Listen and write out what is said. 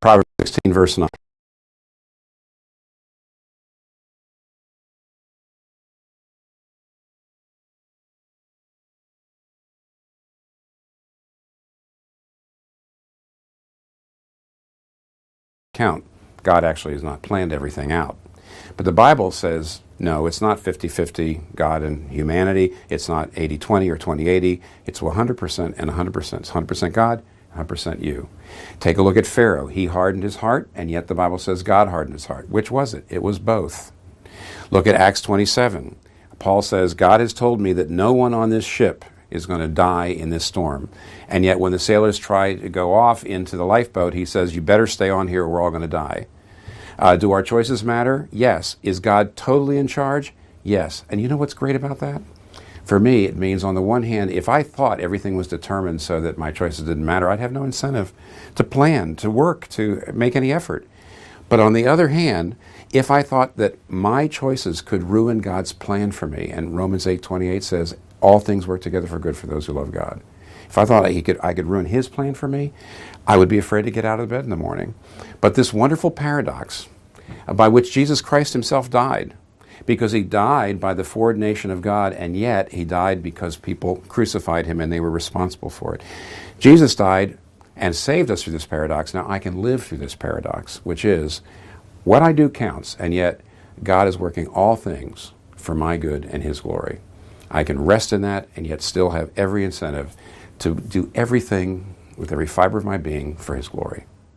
Proverbs 16, verse 9. Count. God actually has not planned everything out. But the Bible says, no, it's not 50-50 God and humanity. It's not 80-20 or 20-80. It's 100% and 100%. It's 100% God, 100% you. Take a look at Pharaoh. He hardened his heart, and yet the Bible says God hardened his heart. Which was it? It was both. Look at Acts 27. Paul says, God has told me that no one on this ship is going to die in this storm. And yet when the sailors try to go off into the lifeboat, he says, you better stay on here or we're all going to die. Do our choices matter? Yes. Is God totally in charge? Yes. And you know what's great about that? For me, it means on the one hand, if I thought everything was determined so that my choices didn't matter, I'd have no incentive to plan, to work, to make any effort. But on the other hand, if I thought that my choices could ruin God's plan for me, and Romans 8:28 says, all things work together for good for those who love God. If I thought I could ruin his plan for me, I would be afraid to get out of bed in the morning. But this wonderful paradox by which Jesus Christ himself died, because he died by the foreordination of God, and yet he died because people crucified him and they were responsible for it. Jesus died and saved us through this paradox. Now I can live through this paradox, which is what I do counts, and yet God is working all things for my good and his glory. I can rest in that and yet still have every incentive to do everything with every fiber of my being for his glory.